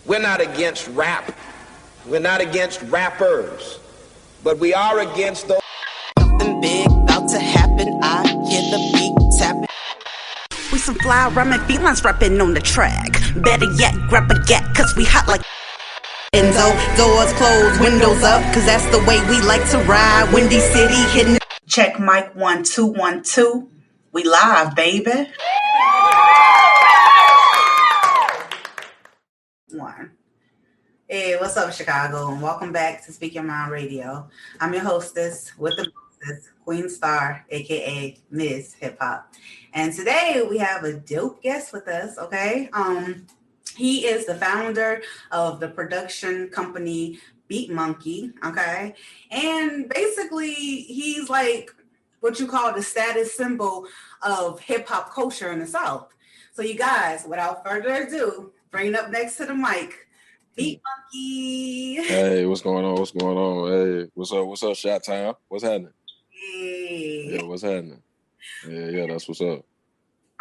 We're not against rap. We're not against rappers. But we are against those. Something big about to happen. I hear the beat tapping. We some fly rhyming felines rapping on the track. Better yet, grab a gat, cause we hot like Enzo. Doors closed, windows up, cause that's the way we like to ride. Windy City hitting. Check mic 1 2 1 2. We live, baby. One. Hey, what's up, Chicago? And welcome back to Speak Your Mind Radio. I'm your hostess with the hostess, Queen Star, aka Miss Hip Hop. And today we have a dope guest with us, okay? He is the founder of the production company BEATMONKey, okay? And basically he's like what you call the status symbol of hip hop culture in the South. So you guys, without further ado, bring it up next to the mic. BEATMONKey. Hey, what's going on? What's going on? Hey, what's up? What's up, Shot Town? What's happening? Hey. Yeah, what's happening? Yeah, that's what's up.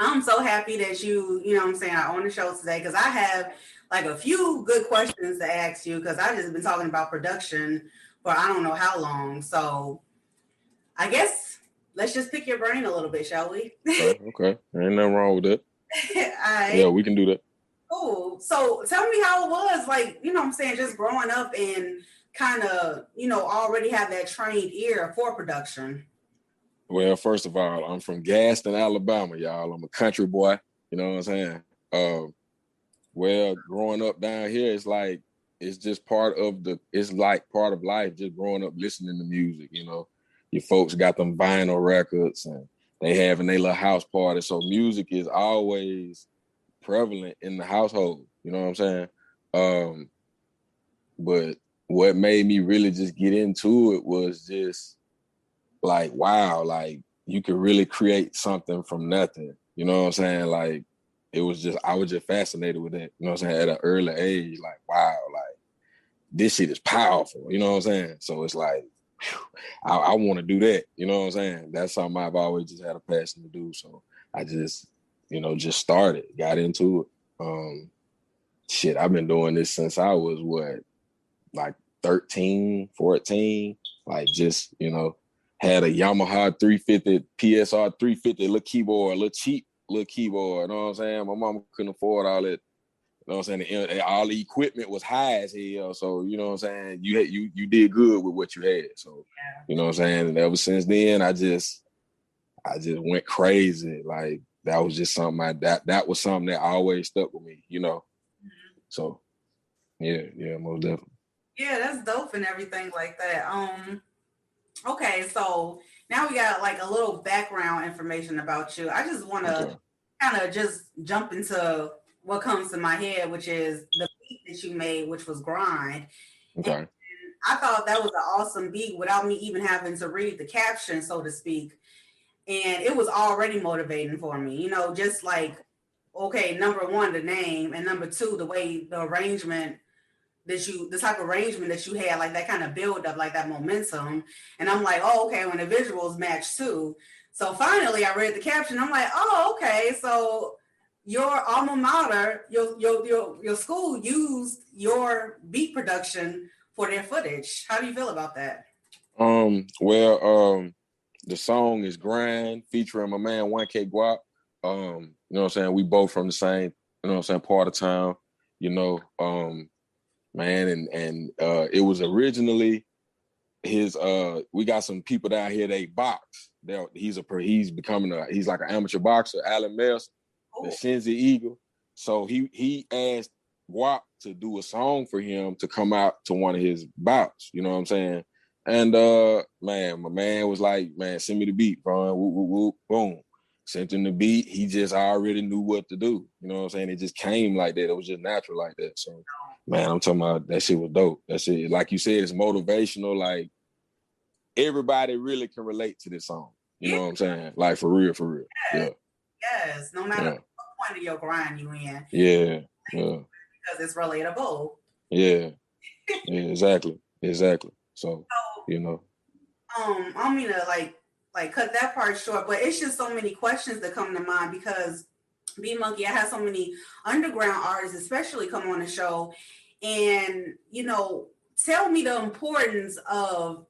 I'm so happy that you know what I'm saying, are on the show today because I have like a few good questions to ask you because I've just been talking about production for I don't know how long. So I guess let's just pick your brain a little bit, shall we? Okay. Ain't nothing wrong with that. Right. Yeah, we can do that. Cool. So tell me how it was, like, you know what I'm saying, just growing up and kind of, already have that trained ear for production. Well, first of all, I'm from Gadsden, Alabama, y'all. I'm a country boy. You know what I'm saying? Well, growing up down here, it's just part of life, just growing up listening to music, Your folks got them vinyl records and they having their little house party. So music is always prevalent in the household, you know what I'm saying? But what made me really just get into it was just like, wow, like you could really create something from nothing, you know what I'm saying? Like I was just fascinated with that, you know what I'm saying? At an early age, like, wow, like this shit is powerful, you know what I'm saying? So it's like, I want to do that, you know what I'm saying? That's something I've always just had a passion to do. So I just, just started, got into it. I've been doing this since I was like 13, 14, like just, had a Yamaha 350, PSR 350, little keyboard, little cheap little keyboard, you know what I'm saying? My mama couldn't afford all that, you know what I'm saying? And all the equipment was high as hell, so, you know what I'm saying? You did good with what you had, so, you know what I'm saying? And ever since then, I just went crazy, like, that was just something that was something that always stuck with me, Mm-hmm. So, yeah, most definitely. Yeah, that's dope and everything like that. Okay, so now we got like a little background information about you. I just want to kind of just jump into what comes to my head, which is the beat that you made, which was Grind. Okay. And I thought that was an awesome beat without me even having to read the caption, so to speak. And it was already motivating for me, just like, okay, number one, the name, and number two, the way the arrangement the type of arrangement that you had, like that kind of build up, like that momentum. And I'm like, oh, okay, when the visuals match too. So finally I read the caption. I'm like, oh, okay. So your alma mater, your school used your beat production for their footage. How do you feel about that? The song is Grind featuring my man 1K Guap. You know what I'm saying? We both from the same, you know what I'm saying, part of town, man, and it was originally his we got some people down here they box. He's like an amateur boxer, Alan Melson, the Shinzi Eagle. So he asked Guap to do a song for him to come out to one of his bouts, you know what I'm saying? And man, my man was like, man, send me the beat, bro. Whoop, whoop, whoop, boom. Sent him the beat. He just already knew what to do. You know what I'm saying? It just came like that. It was just natural like that. So, man, I'm talking about that shit was dope. That shit, like you said, it's motivational. Like, everybody really can relate to this song. You know what I'm saying? Like, for real, for real. Yes. Yeah. Yes. No matter what point of your grind you in. Yeah. Because it's relatable. Yeah. Yeah, exactly. So, I don't mean to like cut that part short, but it's just so many questions that come to mind because BEATMONKEY, I have so many underground artists, especially come on the show, and tell me the importance of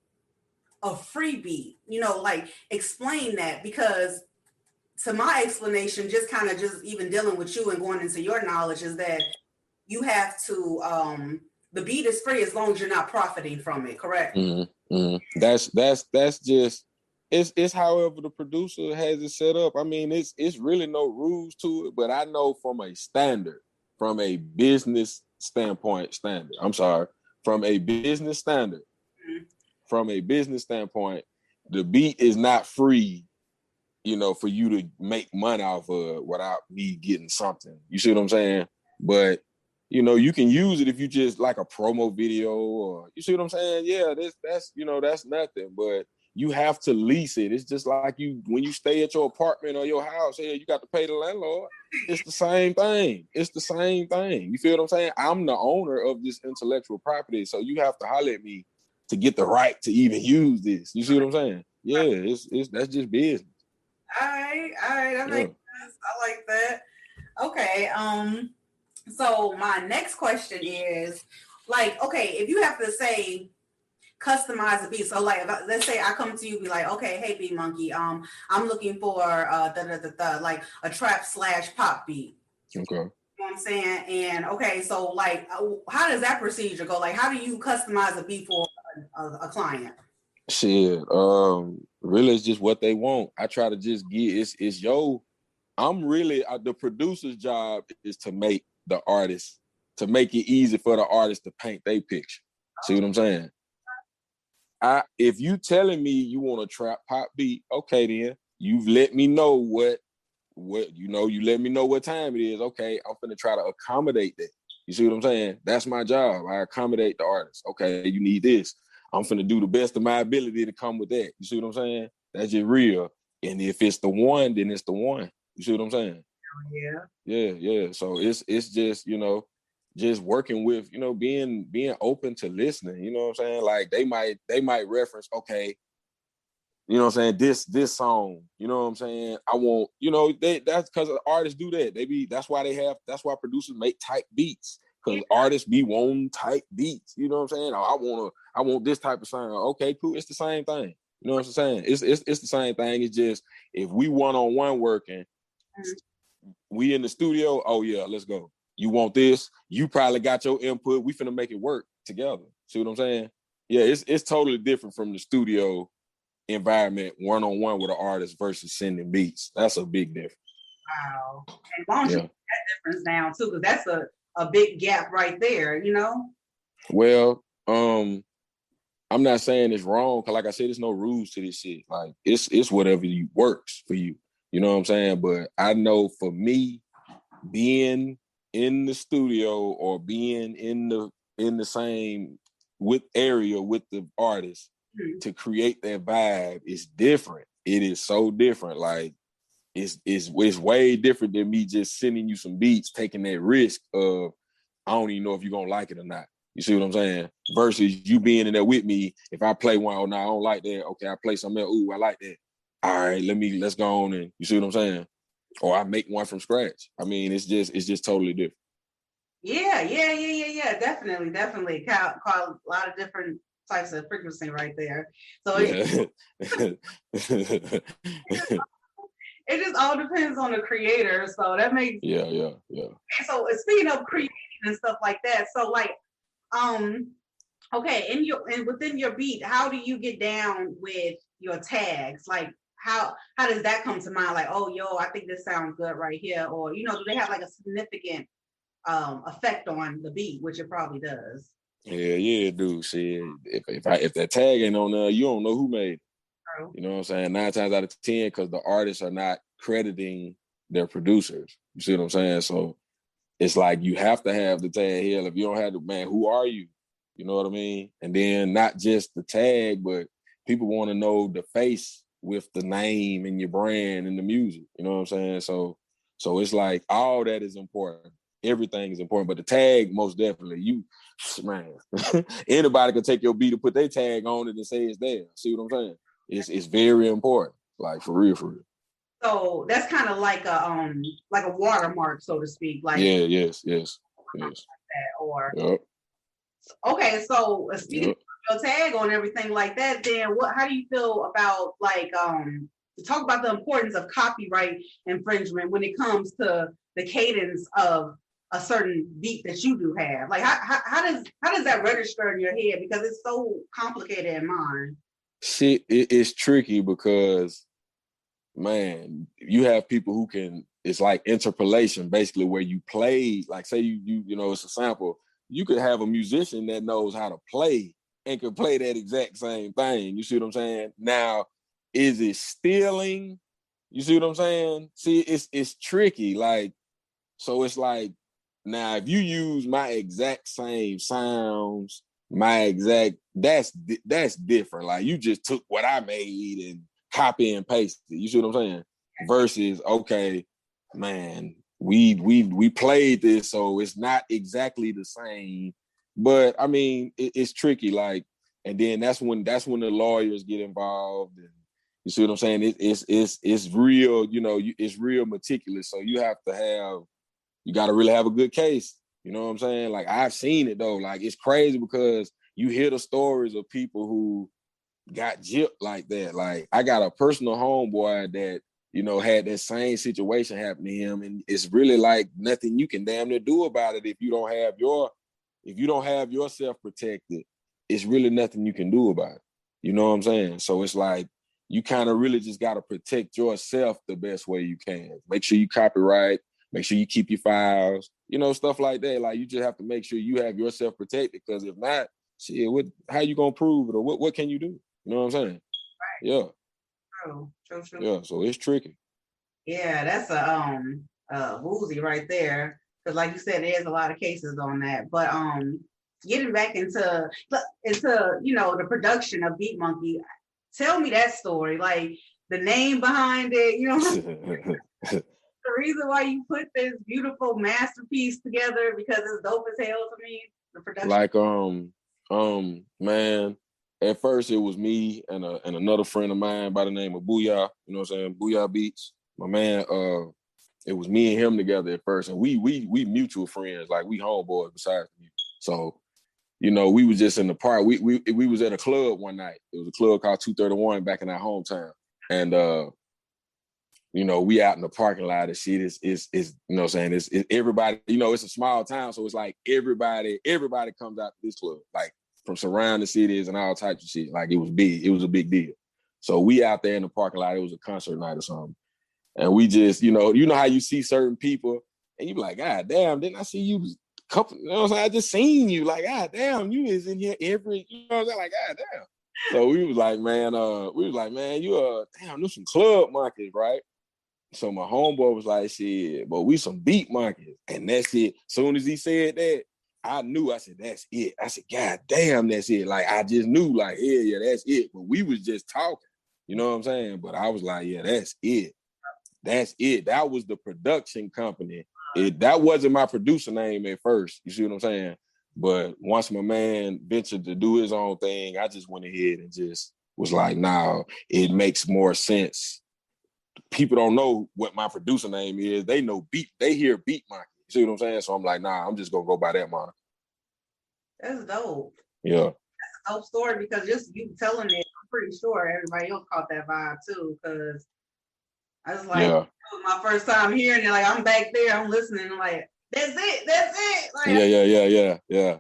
a free beat. Like explain that, because to my explanation, just kind of just even dealing with you and going into your knowledge, is that you have to the beat is free as long as you're not profiting from it, correct? Mm-hmm. Mm-hmm. That's just it's however the producer has it set up. I mean, it's really no rules to it, but I know from a business standpoint, the beat is not free, for you to make money off of without me getting something. You see what I'm saying? But you can use it if you just like a promo video, or you see what I'm saying? Yeah, that's nothing. But you have to lease it. It's just like when you stay at your apartment or your house, you got to pay the landlord. It's the same thing. You feel what I'm saying? I'm the owner of this intellectual property, so you have to holler at me to get the right to even use this. You see what I'm saying? Yeah, it's that's just business. All right, that makes sense. I like that. Okay, so my next question is, like, okay, if you have to say customize a beat, so like let's say I come to you, be like, okay, hey BEATMONKEY, I'm looking for like a trap / pop beat. Okay. You know what I'm saying? And okay, so like how does that procedure go? Like, how do you customize a beat for a client? Shit, really it's just what they want. I try to just get I'm really the producer's job is to make it easy for the artist to paint their picture. See what I'm saying? If you telling me you want a trap pop beat, okay, then you've let me know what you let me know what time it is. Okay, I'm finna try to accommodate that. You see what I'm saying? That's my job. I accommodate the artist. Okay, you need this. I'm finna do the best of my ability to come with that. You see what I'm saying? That's just real. And if it's the one, then it's the one. You see what I'm saying? Yeah. So it's just, just working with, being open to listening. You know what I'm saying? Like they might reference, okay, you know what I'm saying, this song, you know what I'm saying? I want, that's because artists do that. That's why producers make tight beats. Because artists be wanting tight beats. You know what I'm saying? I want this type of sound. Okay, cool. It's the same thing. You know what I'm saying? It's the same thing. It's just if we one-on-one working, we in the studio, oh yeah, let's go. You want this? You probably got your input. We finna make it work together. See what I'm saying? Yeah, it's totally different from the studio environment, one-on-one with an artist versus sending beats. That's a big difference. Wow. And why don't you put that difference down too? Because that's a big gap right there, Well, I'm not saying it's wrong, because like I said, there's no rules to this shit. Like it's whatever works for you. You know what I'm saying? But I know for me, being in the studio or being in the same area with the artist to create that vibe is different. It is so different. Like it's way different than me just sending you some beats, taking that risk of I don't even know if you're gonna like it or not. You see what I'm saying? Versus you being in there with me. If I play one, oh no, I don't like that. Okay, I play something else. Ooh, I like that. All right, let's go on and you see what I'm saying? Or I make one from scratch. I mean, it's just totally different. Yeah. Definitely. Call a lot of different types of frequency right there. So it just all depends on the creator. So that makes yeah. So speaking of creating and stuff like that, so like okay, within your beat, how do you get down with your tags? Like how does that come to mind? Like, oh yo, I think this sounds good right here, or do they have like a significant effect on the beat, which it probably does? Yeah, dude. Shit, if that tag ain't on there, you don't know who made it. True. You know what I'm saying? 9 times out of 10, because the artists are not crediting their producers. You see what I'm saying? So it's like you have to have the tag here. If you don't have the man, who are you? You know what I mean? And then not just the tag, but people want to know the face with the name and your brand and the music. You know what I'm saying? So it's like all that is important. Everything is important, but the tag most definitely. Anybody can take your beat and put their tag on it and say it's there. See what I'm saying? It's very important. Like for real. So that's kind of like a watermark, so to speak. Like yes. Or Yep. okay, so speaking Yep. of your tag on everything like that, then how do you feel about like talk about the importance of copyright infringement when it comes to the cadence of a certain beat that you do have? Like how does that register in your head? Because it's so complicated in mine. Shit, it's tricky because, man, you have people who can, it's like interpolation, basically, where you play, like say you know, it's a sample. You could have a musician that knows how to play and can play that exact same thing. You see what I'm saying? Now, is it stealing? You see what I'm saying? See, it's tricky. Like, so it's like, now if you use my exact same sounds, that's different. Like you just took what I made and copy and pasted. You see what I'm saying? Versus, okay, man, we played this, so it's not exactly the same. But I mean, it's tricky. Like, and then that's when the lawyers get involved, and you see what I'm saying? It's real. You know, it's real meticulous. So you got to really have a good case. You know what I'm saying? Like, I've seen it though. Like, it's crazy because you hear the stories of people who got gypped like that. Like, I got a personal homeboy that, you know, had that same situation happen to him. And it's really like nothing you can damn near do about it if you don't have yourself protected. It's really nothing you can do about it. You know what I'm saying? So it's like, you kind of really just got to protect yourself the best way you can. Make sure you copyright. Make sure you keep your files, you know, stuff like that. Like, you just have to make sure you have yourself protected, because if not, shit, how you gonna prove it, or what can you do? You know what I'm saying? Right. Yeah. True. Yeah, so it's tricky. Yeah, that's a woozy right there. Because like you said, there's a lot of cases on that. But getting back into you know, the production of BeatMonkey, tell me that story. Like the name behind it, you know. The reason why you put this beautiful masterpiece together, because it's dope as hell to me. The production. Like, man, at first it was me and another friend of mine by the name of Booyah. You know what I'm saying? Booyah Beats. My man, it was me and him together at first, and we mutual friends. Like, we homeboys besides me. So, you know, we was just in the park. We was at a club one night. It was a club called 231 back in our hometown, and you know, we out in the parking lot and shit. Is you know what I'm saying? It's everybody, you know, it's a small town, so it's like everybody comes out to this club, like from surrounding cities and all types of shit. Like, it was big. It was a big deal. So we out there in the parking lot. It was a concert night or something. And we just, you know how you see certain people and you be like, God damn, didn't I see you couple, you know what I'm saying? I just seen you, like, God damn, you is in here every, you know what I'm saying? Like, God damn. So we was like, man, you damn, there's some club monkeys, right? So my homeboy was like, shit, but we some beat monkeys. And that's it. Soon as he said that, I knew. I said, that's it. I said, God damn, that's it. Like, I just knew, like, yeah, that's it. But we was just talking. You know what I'm saying? But I was like, yeah, that's it. That's it. That was the production company. That wasn't my producer name at first. You see what I'm saying? But once my man ventured to do his own thing, I just went ahead and just was like, nah, it makes more sense. People don't know what my producer name is. They know beat. They hear beat monkey. You see what I'm saying? So I'm like, nah, I'm just gonna go by that moniker. That's dope. Yeah. That's a dope story, because just you telling it, I'm pretty sure everybody else caught that vibe too. Because I was like, yeah. It was my first time hearing it. Like, I'm back there, I'm listening. I'm like, that's it. Like, Yeah.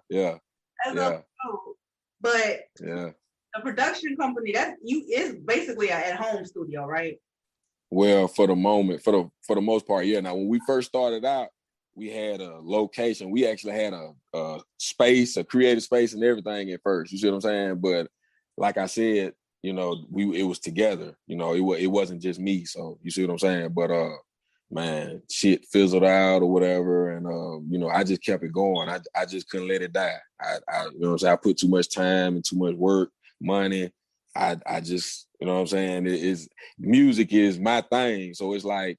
That's dope. But yeah. the production company is basically an at-home studio, right? Well, for the moment, for the most part, yeah. Now, when we first started out, we had a location. We actually had a space, a creative space, and everything at first. You see what I'm saying? But like I said, you know, it was together. You know, it wasn't just me. So you see what I'm saying? But man, shit fizzled out or whatever, and you know, I just kept it going. I just couldn't let it die. I you know what I'm saying? I put too much time and too much work, money. I just, you know what I'm saying? Music is my thing. So it's like,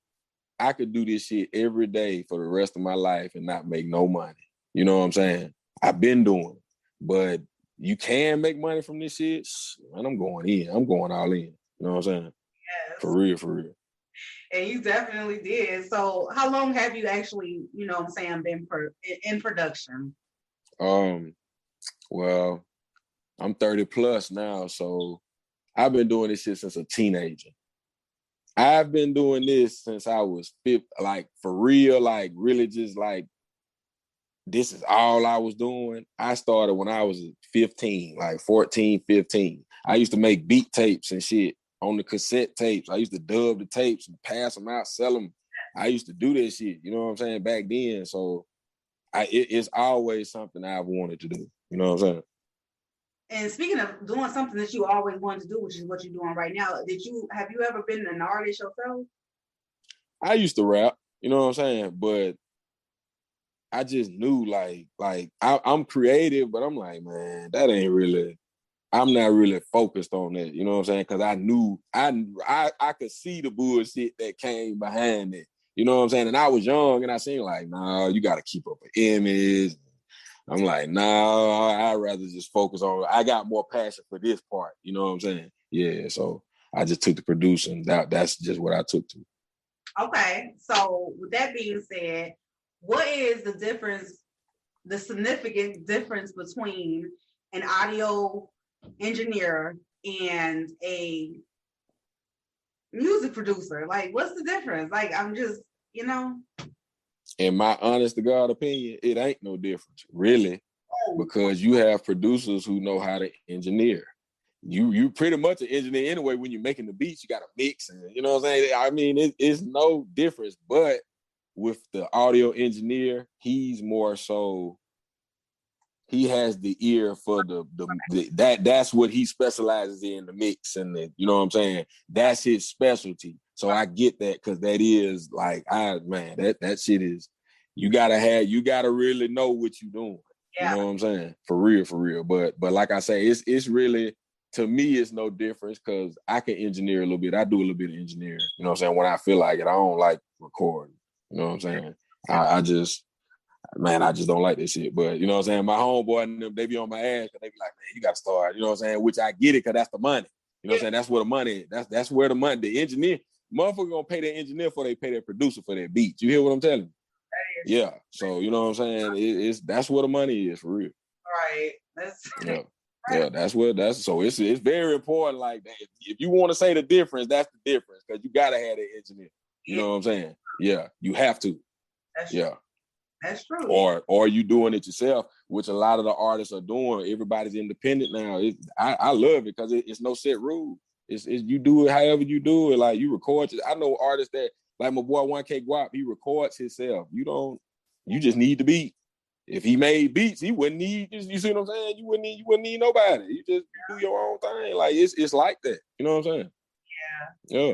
I could do this shit every day for the rest of my life and not make no money. You know what I'm saying? I've been doing it, but you can make money from this shit. And I'm going in. I'm going all in. You know what I'm saying? Yes. For real. And you definitely did. So how long have you actually, been in production? Well, I'm 30 plus now, so I've been doing this shit since a teenager. I've been doing this since I was like for real, like really just like this is all I was doing. I started when I was 15, like 14, 15. I used to make beat tapes and shit on the cassette tapes. I used to dub the tapes and pass them out, sell them. I used to do this shit, you know what I'm saying, back then. So it's always something I've wanted to do, you know what I'm saying? And speaking of doing something that you always wanted to do, which is what you're doing right now, have you ever been an artist yourself? I used to rap, you know what I'm saying? But I just knew like I'm creative, but I'm like, man, that ain't really, I'm not really focused on that, you know what I'm saying? Because I knew I could see the bullshit that came behind it, you know what I'm saying? And I was young and I seen like, nah, you got to keep up an image. I'm like, nah, I'd rather just focus on, I got more passion for this part, you know what I'm saying? Yeah, so I just took the producing. That's just what I took to. Okay, so with that being said, what is the difference, the significant difference between an audio engineer and a music producer? Like, what's the difference? Like, I'm just, In my honest to God opinion, it ain't no difference, really, because you have producers who know how to engineer. You pretty much an engineer anyway. When you're making the beats, you got to mix, and you know what I'm saying. I mean, it's no difference. But with the audio engineer, he's more so. He has the ear for that's what he specializes in, the mix and the, you know what I'm saying. That's his specialty. So I get that because that is like, that shit is. You gotta really know what you're doing. Yeah. You know what I'm saying? For real. But like I say, it's really, to me, it's no difference because I can engineer a little bit. I do a little bit of engineering. You know what I'm saying? When I feel like it, I don't like recording. You know what I'm saying? I just don't like this shit. But you know what I'm saying? My homeboy and them, they be on my ass because they be like, man, you gotta start. You know what I'm saying? Which I get it because that's the money. You know what I'm saying? That's where the money, that's where the money, the engineer, motherfucker gonna pay their engineer before they pay their producer for their beats. You hear what I'm telling you? Yeah. So you know what I'm saying? That's where the money is for real. Right. Yeah. Yeah, so it's very important. Like if you want to say the difference, that's the difference because you gotta have that engineer. You know what I'm saying? Yeah, you have to. Yeah. That's true. Or you doing it yourself, which a lot of the artists are doing. Everybody's independent now. I love it because it's no set rule. It's you do it however you do it. Like you record. I know artists that, like my boy 1K Guap, he records himself. You just need the beat. If he made beats, he wouldn't need. You see what I'm saying? You wouldn't need nobody. You do your own thing. Like it's like that. You know what I'm saying? Yeah. Yeah.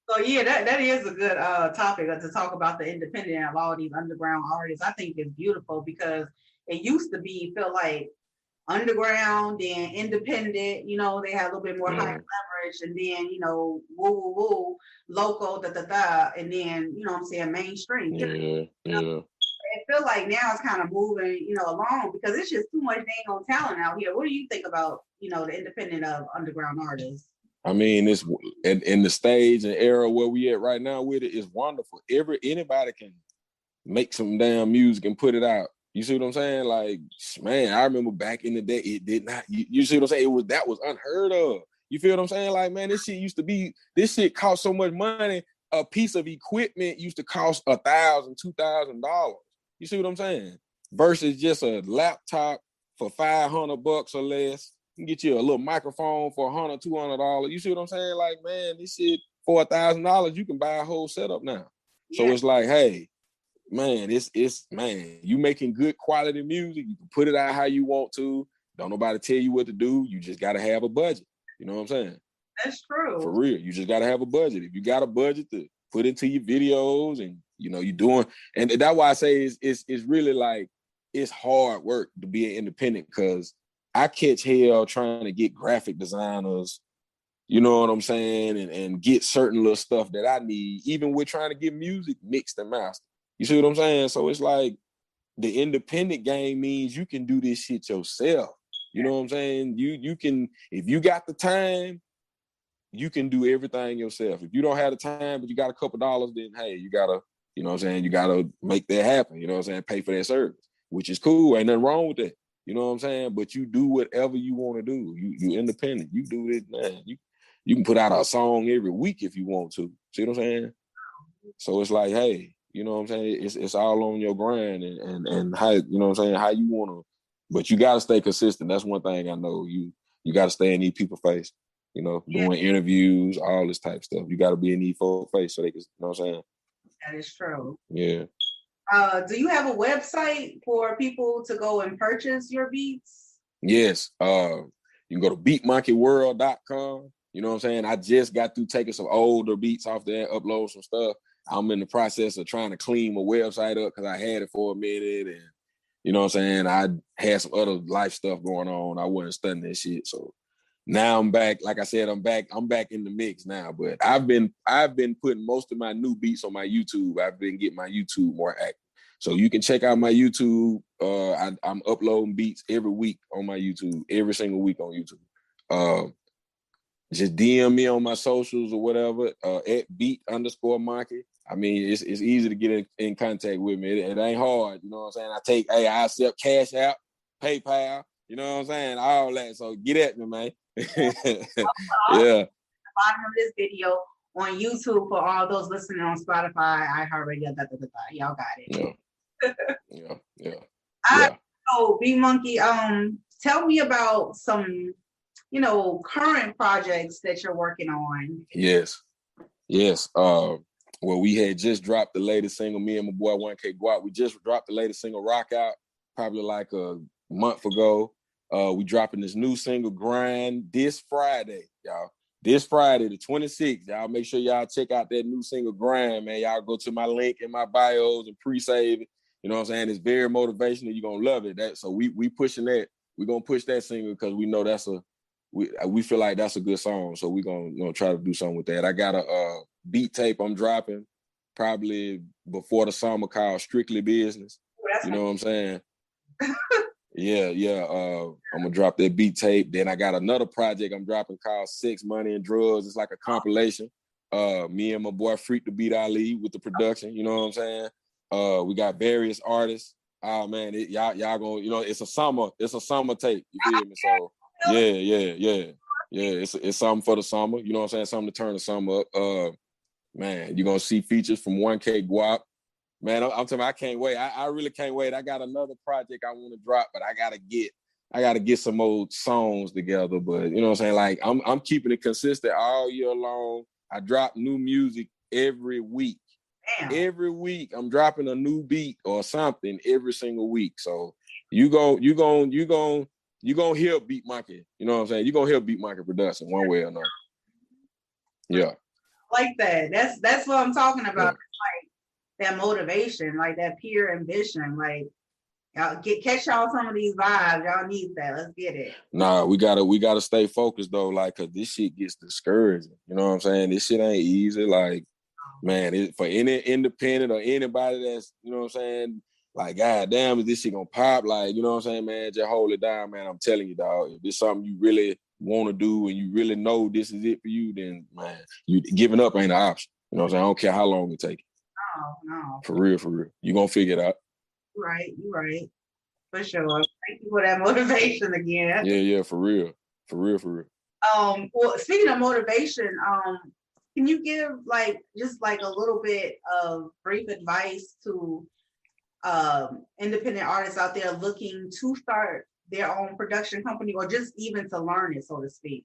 So yeah, that is a good topic to talk about, the independent of all these underground artists. I think it's beautiful because it used to feel like underground and independent, they had a little bit more high leverage, and then, woo, local, and then, what I'm saying, mainstream. Yeah. It feels like now it's kind of moving, along because it's just too much dang on talent out here. What do you think about, the independent of underground artists? I mean, it's in the stage and era where we at right now with it is wonderful. Anybody can make some damn music and put it out. You see what I'm saying? Like, man, I remember back in the day, it did not. You see what I'm saying? That was unheard of. You feel what I'm saying? Like, man, this shit cost so much money. A piece of equipment used to cost $1,000, $2,000. You see what I'm saying? Versus just a laptop for $500 or less. You can get you a little microphone for $100, $200. You see what I'm saying? Like, man, this shit for $1,000, you can buy a whole setup now. Yeah. So it's like, hey, man, man, you making good quality music. You can put it out how you want to. Don't nobody tell you what to do. You just got to have a budget. You know what I'm saying? That's true. For real. You just got to have a budget. If you got a budget to put into your videos and, you're doing, and that's why I say it's really like, it's hard work to be an independent because I catch hell trying to get graphic designers, you know what I'm saying, and get certain little stuff that I need, even with trying to get music mixed and mastered. You see what I'm saying? So it's like the independent game means you can do this shit yourself. You know what I'm saying? You can, if you got the time you can do everything yourself. If you don't have the time, but you got a couple dollars, then hey, you gotta, you know what I'm saying, you gotta make that happen. You know what I'm saying? Pay for that service, which is cool. Ain't nothing wrong with that. You know what I'm saying? But you do whatever you want to do. You independent. You do it, man. You can put out a song every week if you want to. See what I'm saying? So it's like, hey, you know what I'm saying? It's all on your grind and how, you know what I'm saying, how you want to, but you got to stay consistent. That's one thing I know. You got to stay in these people's face, you know, doing interviews, all this type of stuff. You got to be in these folks' face so they can, you know what I'm saying? That is true. Yeah. Do you have a website for people to go and purchase your beats? Yes. You can go to BEATMONKEYWorld.com. You know what I'm saying? I just got through taking some older beats off there, upload some stuff. I'm in the process of trying to clean my website up because I had it for a minute, and you know what I'm saying? I had some other life stuff going on. I wasn't studying that shit. So now I'm back. Like I said, I'm back in the mix now. But I've been putting most of my new beats on my YouTube. I've been getting my YouTube more active. So you can check out my YouTube. I'm uploading beats every week on my YouTube, every single week on YouTube. Just DM me on my socials or whatever, at @beat_monkey. I mean, it's easy to get in contact with me. It ain't hard, you know what I'm saying? I accept Cash App, PayPal, you know what I'm saying? All that. So get at me, man. Yeah. Bottom of this video on YouTube for all those listening on Spotify, iHeartRadio, y'all got it. Yeah. So BeatMonkey, tell me about some, you know, current projects that you're working on. Yes. Well, we had just dropped the latest single, me and my boy 1K Guap. We just dropped the latest single, Rock Out, probably like a month ago. We dropping this new single, Grind, this Friday, y'all. This Friday, the 26th. Y'all make sure y'all check out that new single, Grind, man. Y'all go to my link in my bios and pre-save it. You know what I'm saying? It's very motivational. You're going to love it. So we pushing that. We're going to push that single because we know we feel like that's a good song. So we're going to try to do something with that. I got a beat tape I'm dropping probably before the summer called Strictly Business. You know what I'm saying? Yeah. I'm gonna drop that beat tape. Then I got another project I'm dropping called Sex, Money, and Drugs. It's like a compilation. Me and my boy Freak the Beat Ali with the production. You know what I'm saying? We got various artists. Oh man, y'all gonna, you know, it's a summer tape. You feel me? So yeah. It's something for the summer. You know what I'm saying? Something to turn the summer up. Man, you're gonna see features from 1K Guap. Man, I'm telling you, I can't wait. I really can't wait. I got another project I want to drop, but I gotta get some old songs together. But you know what I'm saying? Like I'm keeping it consistent all year long. I drop new music every week. Damn. Every week I'm dropping a new beat or something every single week. So you gonna hear Beat Monkey. You know what I'm saying? You're gonna hear Beat Monkey production one way or another. Yeah. Like that. That's what I'm talking about. Yeah. Like that motivation, like that pure ambition. Like y'all catch y'all some of these vibes. Y'all need that. Let's get it. Nah, we gotta stay focused though, like, cause this shit gets discouraging. You know what I'm saying? This shit ain't easy. Like, man, for any independent or anybody that's, you know what I'm saying, like, god damn, is this shit gonna pop? Like, you know what I'm saying, man, just hold it down, man. I'm telling you, dog. If it's something you really want to do and you really know this is it for you, then man, you giving up ain't an option. You know what I'm saying? I don't care how long it take. No. For real. You gonna figure it out. You right. For sure. Thank you for that motivation again. Yeah, for real. Well, speaking of motivation, can you give just a little bit of brief advice to independent artists out there looking to start their own production company or just even to learn it, so to speak?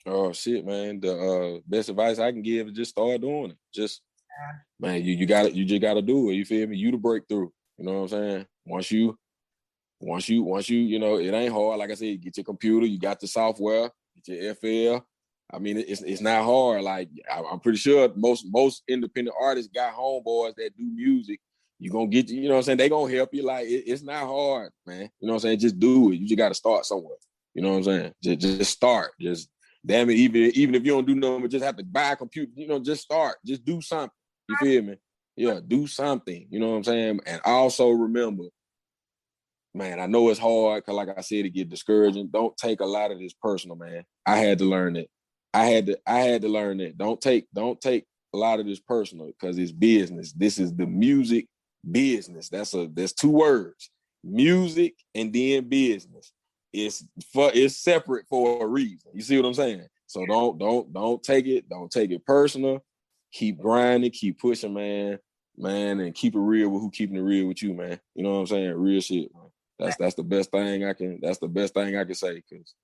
Oh shit, man. The best advice I can give is just start doing it. Just man, you just gotta do it. You feel me? You the breakthrough. You know what I'm saying? Once you, you know, it ain't hard. Like I said, you get your computer, you got the software, get your FL. I mean, it's not hard. Like I'm pretty sure most independent artists got homeboys that do music. You gonna get, you know what I'm saying? They gonna help you. Like it's not hard, man. You know what I'm saying? Just do it. You just gotta start somewhere. You know what I'm saying? Just start. Just damn it. Even if you don't do nothing, but just have to buy a computer. You know, just start. Just do something. You feel me? Yeah, do something. You know what I'm saying? And also remember, man, I know it's hard because, like I said, it get discouraging. Don't take a lot of this personal, man. I had to learn that. I had to learn that. Don't take a lot of this personal because it's business. This is the music business. That's two words. Music and then business. It's separate for a reason. You see what I'm saying? So don't take it personal. Keep grinding, keep pushing, man, and keep it real with who keeping it real with you, man. You know what I'm saying? Real shit, man. That's the best thing I can say, because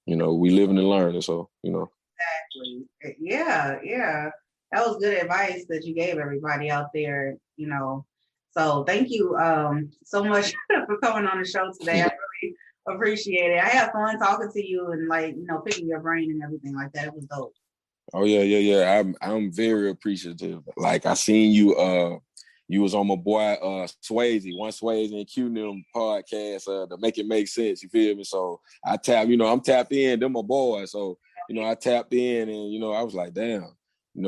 we living and learning, so Exactly. Yeah. That was good advice that you gave everybody out there, So thank you so much for coming on the show today. I really appreciate it. I had fun talking to you and picking your brain and everything like that. It was dope. Oh yeah. I'm very appreciative. Like I seen you you was on my boy Swayze and Q them podcast to make it make sense. You feel me? So I'm tapped in. Them my boys. So I tapped in and I was like, damn.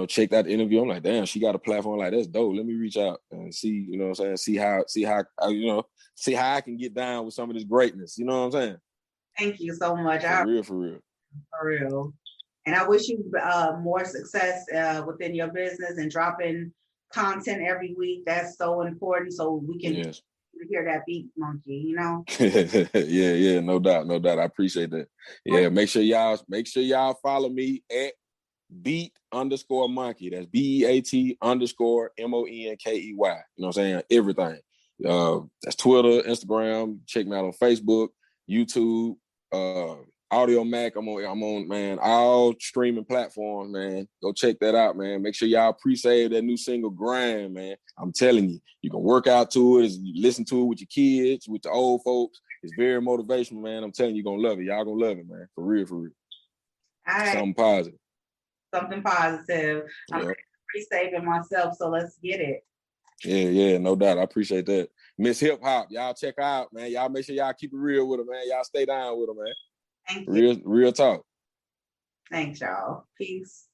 Check that interview. I'm like, damn, she got a platform like that's dope. Let me reach out and see. You know what I'm saying? See how see how I can get down with some of this greatness. You know what I'm saying? Thank you so much. For real. For real. And I wish you more success within your business and dropping content every week. That's so important, so we can hear that beat monkey, Yeah, no doubt. I appreciate that. Yeah, make sure y'all follow me at beat_monkey. That's BEAT_MONKEY. You know what I'm saying? Everything. That's Twitter, Instagram. Check me out on Facebook, YouTube, Audio Mac. I'm on, man, all streaming platforms, man. Go check that out, man. Make sure y'all pre-save that new single, Grind, man. I'm telling you, you can work out to it, listen to it with your kids, with the old folks. It's very motivational, man. I'm telling you, you're gonna love it. Y'all gonna love it, man. For real. All right. Something positive. I'm pre-saving myself, so let's get it. Yeah, no doubt. I appreciate that. Miss Hip Hop, y'all check her out, man. Y'all make sure y'all keep it real with her, man. Y'all stay down with her, man. Thank you. Real talk. Thanks, y'all. Peace.